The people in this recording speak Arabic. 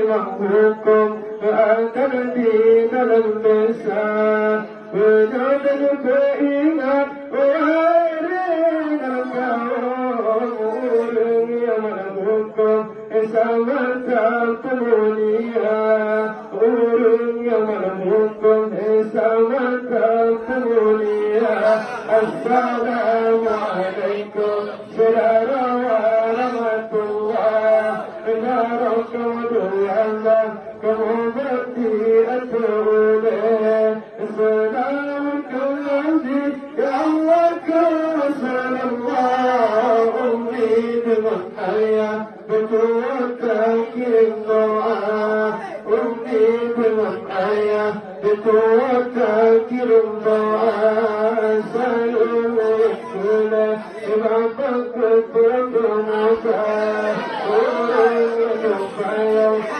محبوبكم فأنت الدين للنساء وجود الكائنات وغيرين الكون يا محبوبكم سمت القبولية يا محبوبكم سمت القبولية السلام عليكم سرر ورحمة الله ناركم الله كمبتي أتولي سلامكم عندي يا الله كرسل الله أمي بمحيا بتوكل الدعاء أمي بمحيا بتوكل الدعاء